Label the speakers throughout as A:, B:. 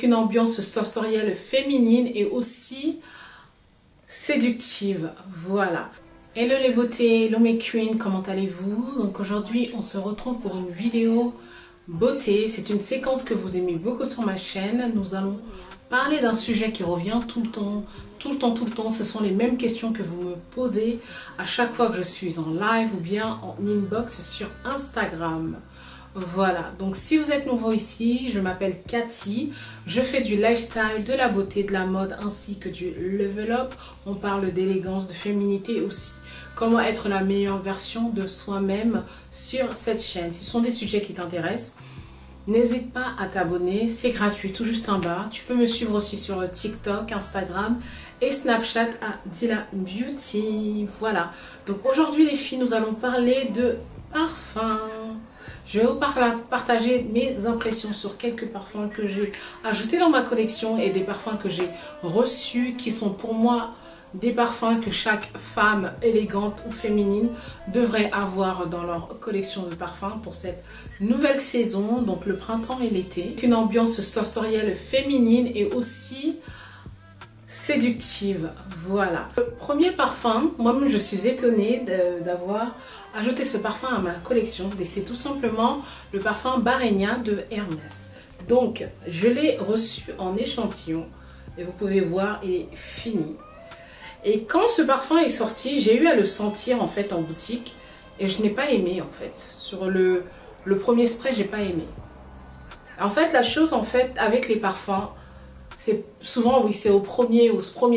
A: Une ambiance sensorielle féminine et aussi séductive. Voilà. Hello les beautés, hello mes queens, comment allez-vous? Donc aujourd'hui on se retrouve pour une vidéo beauté. C'est une séquence que vous aimez beaucoup sur ma chaîne. Nous allons parler d'un sujet qui revient tout le temps. Ce sont les mêmes questions que vous me posez à chaque fois que je suis en live ou bien en inbox sur Instagram. Voilà, donc si vous êtes nouveau ici, je m'appelle Cathy, je fais du lifestyle, de la beauté, de la mode ainsi que du level up. On parle d'élégance, de féminité aussi. Comment être la meilleure version de soi-même sur cette chaîne. Ce sont des sujets qui t'intéressent. N'hésite pas à t'abonner, c'est gratuit, tout juste en bas. Tu peux me suivre aussi sur TikTok, Instagram et Snapchat à Dila Beauty. Voilà, donc aujourd'hui les filles, nous allons parler de parfum. Je vais vous partager mes impressions sur quelques parfums que j'ai ajoutés dans ma collection et des parfums que j'ai reçus qui sont pour moi des parfums que chaque femme élégante ou féminine devrait avoir dans leur collection de parfums pour cette nouvelle saison, donc le printemps et l'été. Une ambiance sensorielle féminine et aussi séductive. Voilà. Le premier parfum, moi-même je suis étonnée d'avoir ajouté ce parfum à ma collection et c'est tout simplement le parfum Barenia de Hermès. Donc je l'ai reçu en échantillon et vous pouvez voir, il est fini. Et quand ce parfum est sorti, j'ai eu à le sentir en fait en boutique et je n'ai pas aimé en fait. Sur le premier spray, j'ai pas aimé. En fait, la chose en fait avec les parfums, c'est souvent, oui, c'est au premier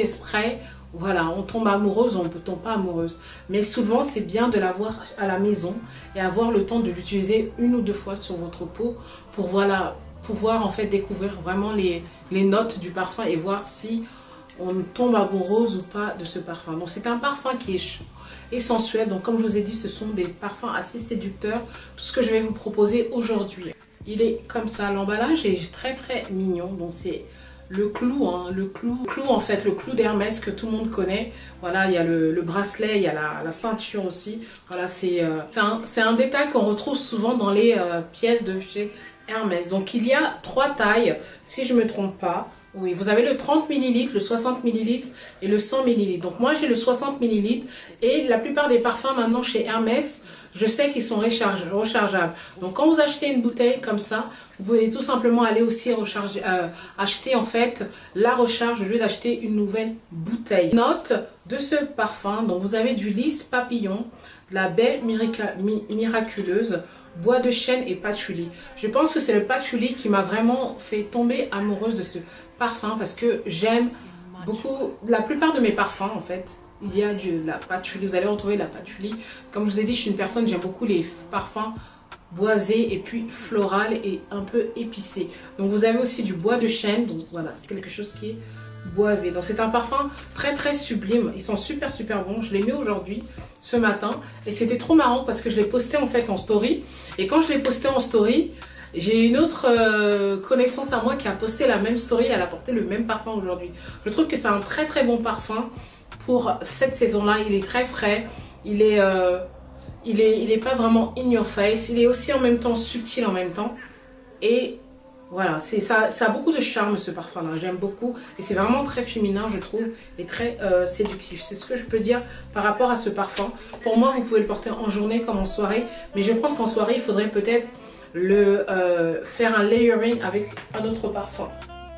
A: spray, voilà, on tombe amoureuse ou on ne tombe pas amoureuse. Mais souvent, c'est bien de l'avoir à la maison et avoir le temps de l'utiliser une ou deux fois sur votre peau pour, voilà, pouvoir en fait découvrir vraiment les notes du parfum et voir si on tombe amoureuse ou pas de ce parfum. Donc, c'est un parfum qui est chaud et sensuel. Donc, comme je vous ai dit, ce sont des parfums assez séducteurs. Tout ce que je vais vous proposer aujourd'hui. Il est comme ça, l'emballage est très mignon. Donc, c'est le clou, hein, le clou en fait, le clou d'Hermès que tout le monde connaît. Voilà, il y a le bracelet, il y a la ceinture aussi. Voilà, c'est un détail qu'on retrouve souvent dans les pièces de chez Hermès. Donc il y a 3 tailles, si je ne me trompe pas. Oui, vous avez le 30 ml, le 60 ml et le 100 ml. Donc moi j'ai le 60 ml et la plupart des parfums maintenant chez Hermès, je sais qu'ils sont rechargeables. Donc quand vous achetez une bouteille comme ça, vous pouvez tout simplement aller aussi acheter en fait la recharge au lieu d'acheter une nouvelle bouteille. Note de ce parfum, donc vous avez du lys papillon, de la baie miraculeuse, bois de chêne et patchouli. Je pense que c'est le patchouli qui m'a vraiment fait tomber amoureuse de ce parfum parce que j'aime beaucoup, la plupart de mes parfums en fait, il y a de la patchouli, vous allez retrouver la patchouli. Comme je vous ai dit, je suis une personne, j'aime beaucoup les parfums boisés et puis floral et un peu épicé. Donc vous avez aussi du bois de chêne, donc voilà, c'est quelque chose qui est boivé. Donc c'est un parfum très sublime, ils sont super bons. Je l'ai mis aujourd'hui, ce matin, et c'était trop marrant parce que je l'ai posté en fait en story, et quand je l'ai posté en story, j'ai une autre connaissance à moi qui a posté la même story, elle a porté le même parfum aujourd'hui. Je trouve que c'est un très bon parfum pour cette saison-là. Il est très frais, il est pas vraiment in your face, il est aussi en même temps subtil en même temps, et voilà, ça a beaucoup de charme ce parfum-là, j'aime beaucoup et c'est vraiment très féminin je trouve et très séductif. C'est ce que je peux dire par rapport à ce parfum. Pour moi, vous pouvez le porter en journée comme en soirée, mais je pense qu'en soirée, il faudrait peut-être faire un layering avec un autre parfum.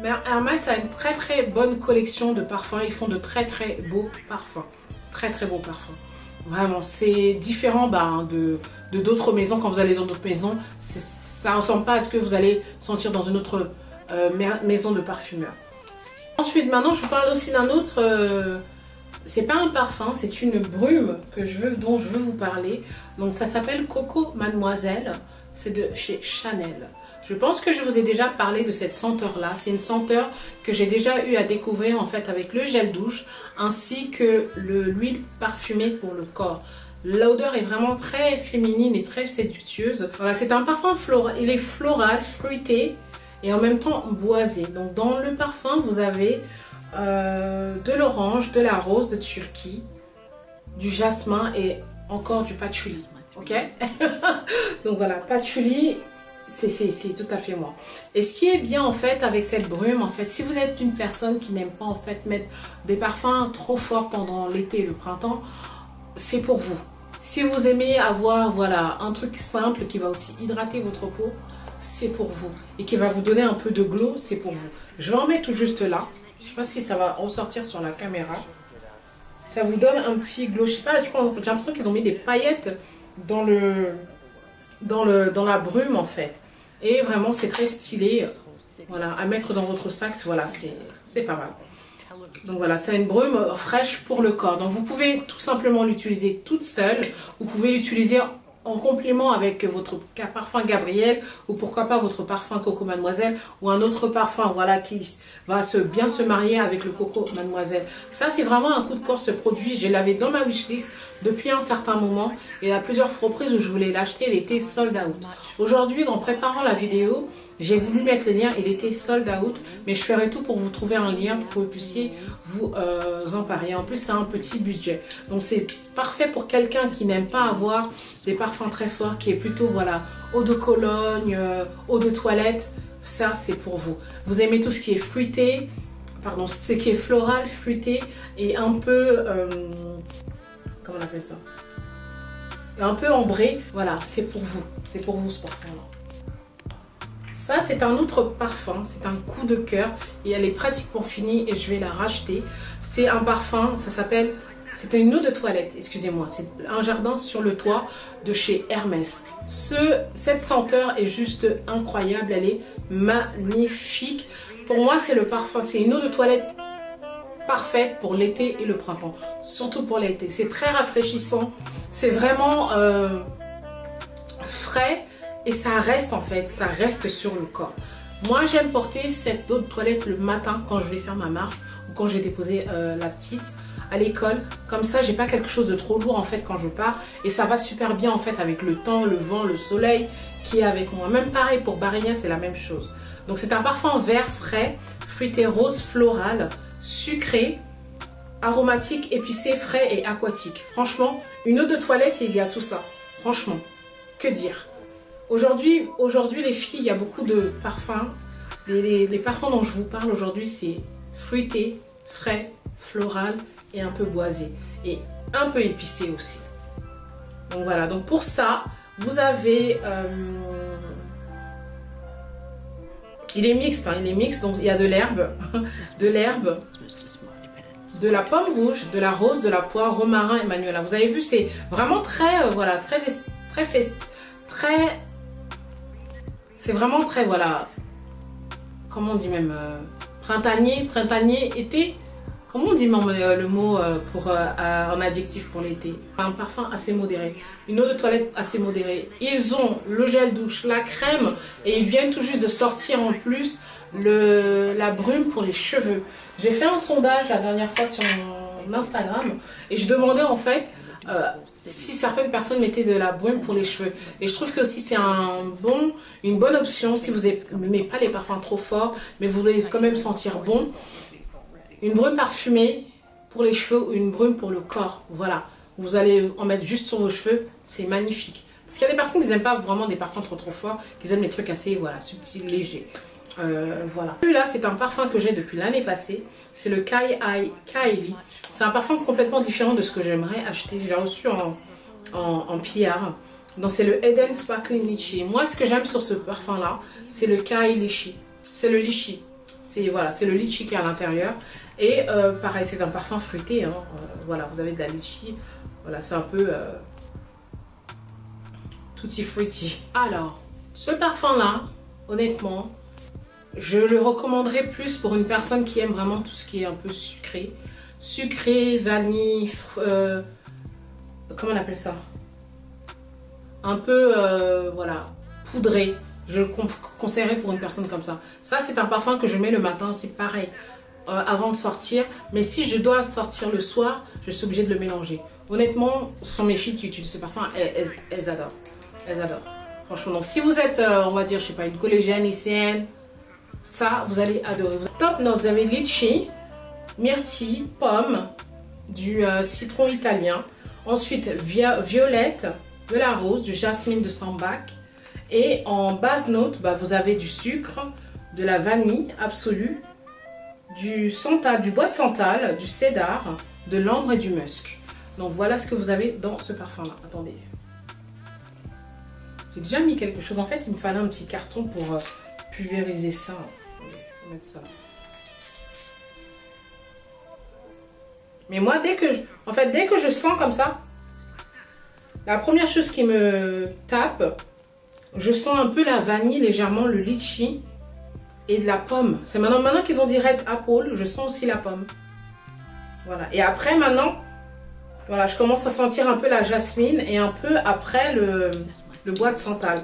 A: Mais Hermès a une très bonne collection de parfums, ils font de très beaux parfums, très beaux parfums. Vraiment, c'est différent de d'autres maisons. Quand vous allez dans d'autres maisons, ça ne ressemble pas à ce que vous allez sentir dans une autre maison de parfumeur. Ensuite, maintenant, je vous parle aussi d'un autre. C'est pas un parfum, c'est une brume dont je veux vous parler. Donc, ça s'appelle Coco Mademoiselle. C'est de chez Chanel. Je pense que je vous ai déjà parlé de cette senteur-là. C'est une senteur que j'ai déjà eu à découvrir en fait avec le gel douche ainsi que l'huile parfumée pour le corps. L'odeur est vraiment très féminine et très séductueuse. Voilà, c'est un parfum floral. Il est floral, fruité et en même temps boisé. Donc dans le parfum, vous avez de l'orange, de la rose de Turquie, du jasmin et encore du patchouli. Ok. Donc voilà, patchouli. c'est tout à fait moi. Et ce qui est bien en fait avec cette brume, en fait, si vous êtes une personne qui n'aime pas en fait mettre des parfums trop forts pendant l'été et le printemps, c'est pour vous. Si vous aimez avoir voilà un truc simple qui va aussi hydrater votre peau, c'est pour vous. Et qui va vous donner un peu de glow, c'est pour vous. Je vais en mettre tout juste là. Je ne sais pas si ça va ressortir sur la caméra. Ça vous donne un petit glow. Je sais pas, j'ai l'impression qu'ils ont mis des paillettes dans la brume en fait. Et vraiment c'est très stylé. Voilà, à mettre dans votre sac, voilà, c'est pas mal. Donc voilà, c'est une brume fraîche pour le corps. Donc vous pouvez tout simplement l'utiliser toute seule. Vous pouvez l'utiliser en complément avec votre parfum Gabriel ou pourquoi pas votre parfum Coco Mademoiselle ou un autre parfum voilà qui va bien se marier avec le Coco Mademoiselle. Ça c'est vraiment un coup de cœur ce produit, je l'avais dans ma wishlist depuis un certain moment et à plusieurs reprises où je voulais l'acheter, il était sold out. Aujourd'hui en préparant la vidéo, j'ai voulu mettre le lien, il était sold out, mais je ferai tout pour vous trouver un lien pour que vous puissiez vous emparer. En plus, c'est un petit budget. Donc, c'est parfait pour quelqu'un qui n'aime pas avoir des parfums très forts, qui est plutôt, voilà, eau de Cologne, eau de toilette. Ça, c'est pour vous. Vous aimez tout ce qui est fruité, pardon, ce qui est floral, fruité et un peu, comment on appelle ça? Un peu ambré. Voilà, c'est pour vous. C'est pour vous ce parfum-là. Ça, c'est un autre parfum, c'est un coup de cœur et elle est pratiquement finie et je vais la racheter. C'est un parfum, ça s'appelle, c'était une eau de toilette, excusez-moi, c'est un jardin sur le toit de chez Hermès. Cette senteur est juste incroyable, elle est magnifique. Pour moi, c'est le parfum, c'est une eau de toilette parfaite pour l'été et le printemps, surtout pour l'été. C'est très rafraîchissant, c'est vraiment frais. Et ça reste en fait, ça reste sur le corps. Moi j'aime porter cette eau de toilette le matin quand je vais faire ma marche ou quand j'ai déposé la petite à l'école. Comme ça j'ai pas quelque chose de trop lourd en fait quand je pars. Et ça va super bien en fait avec le temps, le vent, le soleil qui est avec moi. Même pareil pour Barenia, c'est la même chose. Donc c'est un parfum vert frais, fruité rose floral, sucré, aromatique, épicé, frais et aquatique. Franchement, une eau de toilette il y a tout ça. Franchement, que dire? Aujourd'hui les filles, il y a beaucoup de parfums. Les parfums dont je vous parle aujourd'hui, c'est fruité, frais, floral et un peu boisé. Et un peu épicé aussi. Donc voilà, donc pour ça, vous avez... il est mixte, hein, il est mixte, donc il y a de l'herbe, de la pomme rouge, de la rose, de la poire, romarin et magnolia. Vous avez vu, c'est vraiment très, voilà, c'est vraiment très, voilà, comment on dit même, printanier, été. Comment on dit même le mot en adjectif pour l'été? Un parfum assez modéré, une eau de toilette assez modérée. Ils ont le gel douche, la crème et ils viennent tout juste de sortir en plus la brume pour les cheveux. J'ai fait un sondage la dernière fois sur mon Instagram et je demandais en fait si certaines personnes mettaient de la brume pour les cheveux. Et je trouve que aussi c'est une bonne option si vous n'aimez pas les parfums trop forts, mais vous voulez quand même sentir bon. Une brume parfumée pour les cheveux ou une brume pour le corps. Voilà, vous allez en mettre juste sur vos cheveux, c'est magnifique. Parce qu'il y a des personnes qui n'aiment pas vraiment des parfums trop forts, qui aiment les trucs assez voilà, subtils, légers. Voilà. Celui-là, c'est un parfum que j'ai depuis l'année passée. C'est le Kylie. C'est un parfum complètement différent de ce que j'aimerais acheter. Je l'ai reçu en PR. Donc c'est le Eden Sparkling Litchi. Moi, ce que j'aime sur ce parfum-là, c'est le Kylie. C'est le litchi. Voilà, c'est le litchi qui est à l'intérieur. Et pareil, c'est un parfum fruité. Hein. Voilà, vous avez de la litchi. Voilà, c'est un peu tutti frutti. Alors, ce parfum-là, honnêtement, je le recommanderais plus pour une personne qui aime vraiment tout ce qui est un peu sucré. Sucré, vanille, comment on appelle ça? Un peu, voilà, poudré. Je le conseillerais pour une personne comme ça. Ça, c'est un parfum que je mets le matin, c'est pareil, avant de sortir. Mais si je dois sortir le soir, je suis obligée de le mélanger. Honnêtement, ce sont mes filles qui utilisent ce parfum, elles adorent. Elles adorent. Franchement, donc, si vous êtes, on va dire, je sais pas, une collégienne, lycéenne, ça, vous allez adorer. Top note, vous avez litchi, myrtille, pomme, du citron italien. Ensuite, violette, de la rose, du jasmine de sambac. Et en base note, bah, vous avez du sucre, de la vanille absolue, du santal, du bois de santal, du cédar, de l'ambre et du musc. Donc voilà ce que vous avez dans ce parfum-là. Attendez. J'ai déjà mis quelque chose. En fait, il me fallait un petit carton pour pulvériser ça. Je vais mettre ça. Mais moi, dès que je sens comme ça, la première chose qui me tape, je sens un peu la vanille, légèrement le litchi et de la pomme. C'est maintenant qu'ils ont dit Red Apple, je sens aussi la pomme. Voilà. Et après, maintenant, voilà, je commence à sentir un peu la jasmine et un peu après le bois de santal.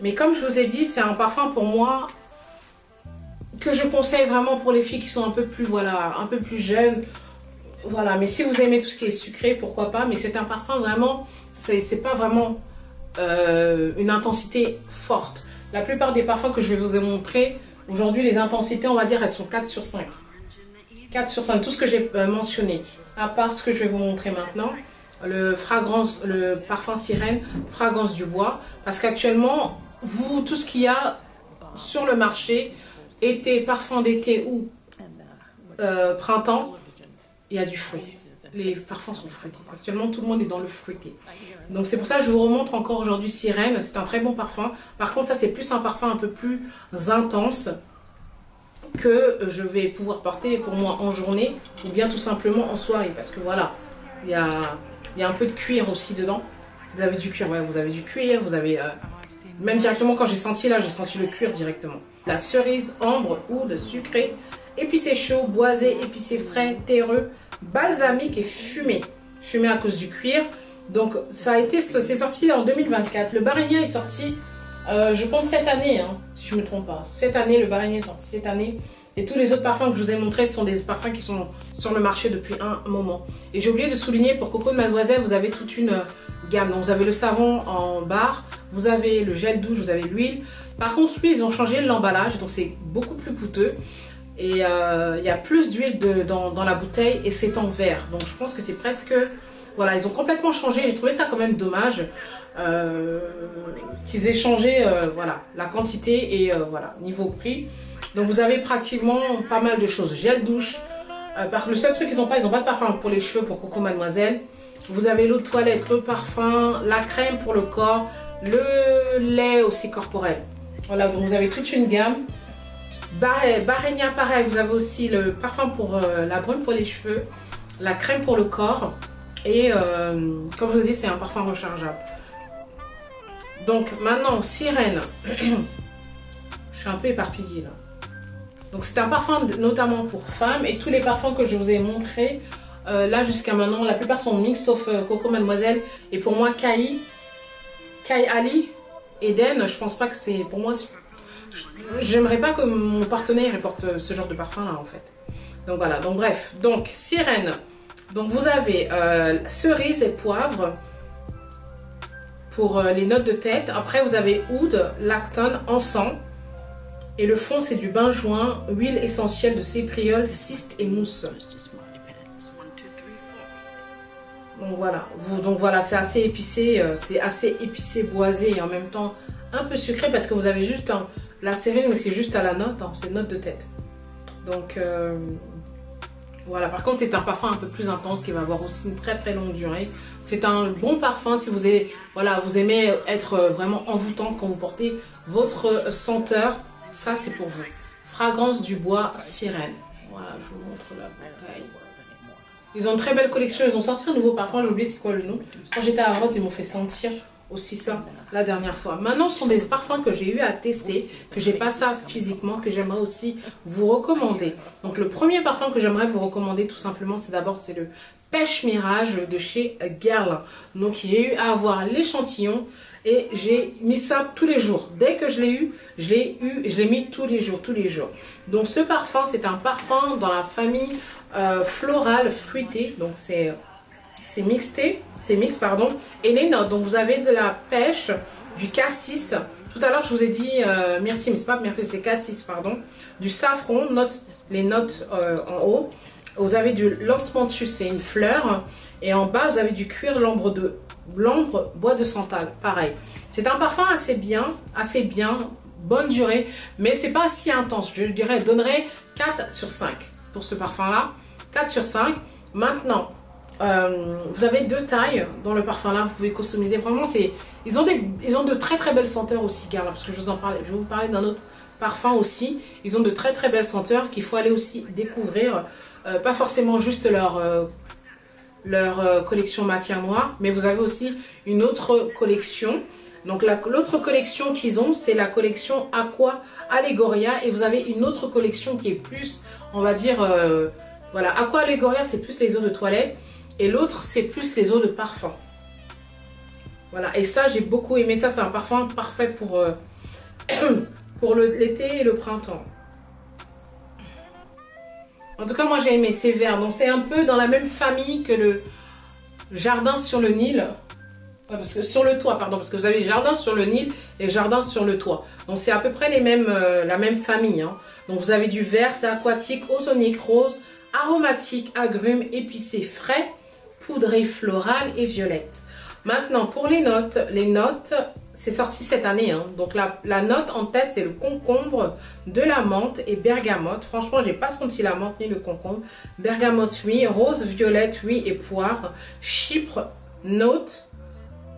A: Mais comme je vous ai dit, c'est un parfum pour moi que je conseille vraiment pour les filles qui sont un peu plus, voilà, un peu plus jeunes. Voilà, mais si vous aimez tout ce qui est sucré, pourquoi pas. Mais c'est un parfum vraiment, c'est pas vraiment une intensité forte. La plupart des parfums que je vais vous montrer, aujourd'hui, les intensités, on va dire, elles sont 4 sur 5. 4 sur 5, tout ce que j'ai mentionné. À part ce que je vais vous montrer maintenant. Le parfum sirène, fragrance du bois. Parce qu'actuellement, tout ce qu'il y a sur le marché, été, parfum d'été ou printemps, il y a du fruit. Les parfums sont fruités. Actuellement, tout le monde est dans le fruité. Donc c'est pour ça que je vous remontre encore aujourd'hui Sirène. C'est un très bon parfum. Par contre, ça c'est plus un parfum un peu plus intense que je vais pouvoir porter pour moi en journée ou bien tout simplement en soirée. Parce que voilà, il y a un peu de cuir aussi dedans. Vous avez du cuir, ouais, vous avez du cuir, vous avez... même directement quand j'ai senti là, j'ai senti le cuir directement. La cerise, ambre, oud, sucré, épicé chaud, boisé, épicé frais, terreux, balsamique et fumé. Fumé à cause du cuir. Donc ça a été, c'est sorti en 2024. Le Barenia est sorti, je pense cette année, hein, si je ne me trompe pas. Cette année, le Barenia est sorti cette année. Et tous les autres parfums que je vous ai montrés sont des parfums qui sont sur le marché depuis un moment. Et j'ai oublié de souligner, pour Coco de Mademoiselle, vous avez toute une gamme. Donc vous avez le savon en barre, vous avez le gel douche, vous avez l'huile. Par contre, lui, ils ont changé l'emballage, donc c'est beaucoup plus coûteux. Et il y a plus d'huile dans la bouteille et c'est en verre. Donc je pense que c'est presque... Voilà, ils ont complètement changé. J'ai trouvé ça quand même dommage qu'ils aient changé voilà, la quantité et voilà, niveau prix. Donc vous avez pratiquement pas mal de choses. Gel douche. Le seul truc qu'ils n'ont pas de parfum pour les cheveux pour Coco Mademoiselle. Vous avez l'eau de toilette, le parfum, la crème pour le corps, le lait aussi corporel. Voilà, donc vous avez toute une gamme. Barenia pareil, vous avez aussi le parfum pour la brume pour les cheveux, la crème pour le corps et comme je vous ai dit, c'est un parfum rechargeable. Donc maintenant, Sirène. Je suis un peu éparpillée là. Donc c'est un parfum notamment pour femmes et tous les parfums que je vous ai montrés là jusqu'à maintenant, la plupart sont mix sauf Coco Mademoiselle et pour moi Kai Ali, Eden, je pense pas que c'est pour moi. J'aimerais pas que mon partenaire porte ce genre de parfum là en fait. Donc voilà, donc bref, donc Sirène. Donc vous avez cerise et poivre pour les notes de tête. Après vous avez oud, lactone, encens. Et le fond c'est du benjoin, huile essentielle de cépriole, cyste et mousse. Donc voilà, c'est assez épicé, boisé et en même temps un peu sucré parce que vous avez juste la Sirène, mais c'est juste à la note, hein, c'est note de tête. Donc voilà, par contre c'est un parfum un peu plus intense qui va avoir aussi une très longue durée. C'est un bon parfum si vous aimez être vraiment envoûtante quand vous portez votre senteur, ça c'est pour vous. Fragrance du bois Sirène. Voilà, je vous montre la bouteille. Ils ont une très belle collection, ils ont sorti un nouveau parfum, j'ai oublié c'est quoi le nom. Quand j'étais à Rhodes, ils m'ont fait sentir aussi ça la dernière fois. Maintenant, ce sont des parfums que j'ai eu à tester, que j'ai pas ça physiquement, que j'aimerais aussi vous recommander. Donc le premier parfum que j'aimerais vous recommander tout simplement, c'est le Pêche Mirage de chez Guerlain. Donc j'ai eu à avoir l'échantillon et j'ai mis ça tous les jours. Dès que je l'ai eu, je l'ai mis tous les jours. Donc ce parfum, c'est un parfum dans la famille florale fruitée. Donc c'est mixé, et les notes, donc vous avez de la pêche, du cassis, tout à l'heure je vous ai dit myrtille, mais c'est pas myrtille, c'est cassis, pardon, du safran, les notes en haut, vous avez du lansmantus, c'est une fleur, et en bas vous avez du cuir, l'ambre de l'ombre bois de santal, pareil. C'est un parfum assez bien, bonne durée, mais c'est pas si intense. Je dirais, donnerais 4 sur 5 pour ce parfum-là. 4 sur 5. Maintenant, vous avez 2 tailles dans le parfum-là, vous pouvez customiser. Vraiment, ils ont de très très belles senteurs aussi, car là, parce que je vais vous parler d'un autre parfum aussi. Ils ont de très très belles senteurs qu'il faut aller aussi découvrir. Pas forcément juste leur collection matière noire, mais vous avez aussi une autre collection. Donc l'autre collection qu'ils ont, c'est la collection Aqua Allegoria, et vous avez une autre collection qui est plus, on va dire, voilà, Aqua Allegoria c'est plus les eaux de toilette, et l'autre c'est plus les eaux de parfum. Voilà, et ça j'ai beaucoup aimé ça, c'est un parfum parfait pour, pour l'été et le printemps. En tout cas, moi j'ai aimé, c'est vert, donc c'est un peu dans la même famille que le jardin sur le Nil. Parce que sur le toit, pardon, parce que vous avez jardin sur le Nil et jardin sur le toit. Donc c'est à peu près les mêmes, la même famille. Hein. Donc vous avez du vert, c'est aquatique, ozonique, rose, aromatique, agrumes, épicé, frais, poudré, floral et violette. Maintenant pour les notes c'est sorti cette année. Hein. Donc la note en tête c'est le concombre, de la menthe et bergamote. Franchement j'ai pas senti la menthe ni le concombre. Bergamote oui, rose, violette oui et poire. Chypre, note.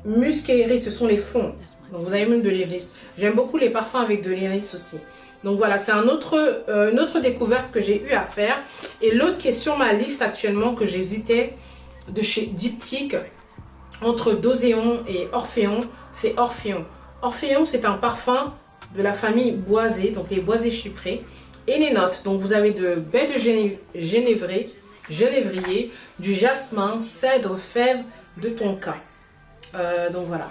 A: Musc et iris, ce sont les fonds. Donc vous avez même de l'iris. J'aime beaucoup les parfums avec de l'iris aussi. Donc voilà, c'est une autre découverte que j'ai eu à faire. Et l'autre qui est sur ma liste actuellement, que j'hésitais, de chez Diptyque, entre Doséon et Orphéon, c'est Orphéon. Orphéon, c'est un parfum de la famille boisée, donc les boisés chyprés. Et les notes, donc vous avez de baie de genévrier, du jasmin, cèdre, fève, de tonka. Donc voilà,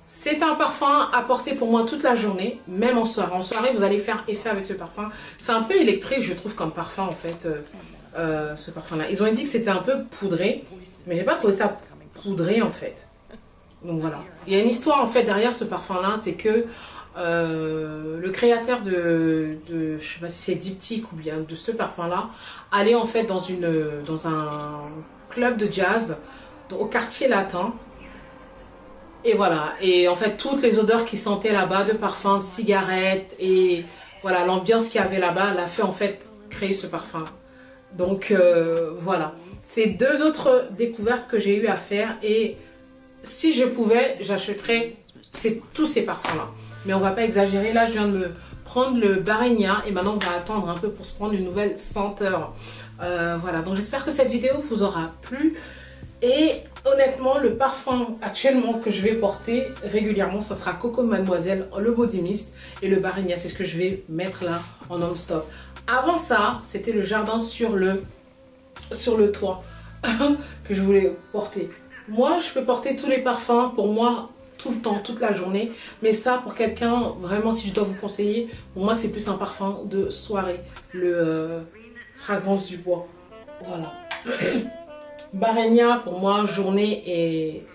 A: c'est un parfum à porter pour moi toute la journée, même en soirée. En soirée, vous allez faire effet avec ce parfum. C'est un peu électrique, je trouve, comme parfum en fait, ce parfum-là. Ils ont dit que c'était un peu poudré, mais j'ai pas trouvé ça poudré en fait. Donc voilà, il y a une histoire en fait derrière ce parfum-là, c'est que le créateur je sais pas si c'est Diptyque ou bien de ce parfum-là, allait en fait dans un club de jazz au quartier latin. Et voilà, et en fait toutes les odeurs qui sentaient là-bas, de parfums, de cigarettes, et voilà, l'ambiance qu'il y avait là-bas l'a fait en fait créer ce parfum. Donc voilà, c'est 2 autres découvertes que j'ai eu à faire, et si je pouvais, j'achèterais tous ces parfums-là. Mais on va pas exagérer, là je viens de me prendre le Barenia, et maintenant on va attendre un peu pour se prendre une nouvelle senteur. Voilà, donc j'espère que cette vidéo vous aura plu. Et honnêtement, le parfum actuellement que je vais porter régulièrement, ça sera Coco Mademoiselle, le Body Mist et le Barenia. C'est ce que je vais mettre là en non-stop. Avant ça, c'était le jardin sur le toit que je voulais porter. Moi, je peux porter tous les parfums pour moi tout le temps, toute la journée. Mais ça, pour quelqu'un, vraiment, si je dois vous conseiller, pour moi, c'est plus un parfum de soirée. Le Fragrance du bois. Voilà. Barenia pour moi journée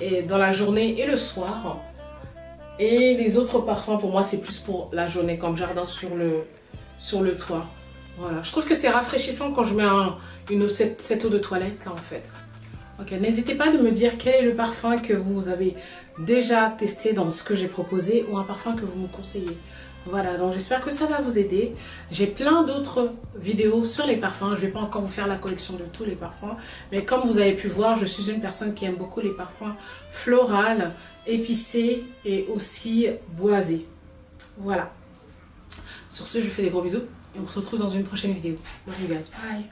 A: et dans la journée et le soir, et les autres parfums pour moi c'est plus pour la journée, comme jardin sur le toit. Voilà, je trouve que c'est rafraîchissant quand je mets cette eau de toilette là en fait. Ok, n'hésitez pas de me dire quel est le parfum que vous avez déjà testé dans ce que j'ai proposé, ou un parfum que vous me conseillez. Voilà, donc j'espère que ça va vous aider. J'ai plein d'autres vidéos sur les parfums. Je ne vais pas encore vous faire la collection de tous les parfums. Mais comme vous avez pu voir, je suis une personne qui aime beaucoup les parfums floraux, épicés et aussi boisés. Voilà. Sur ce, je vous fais des gros bisous et on se retrouve dans une prochaine vidéo. Love you guys. Bye.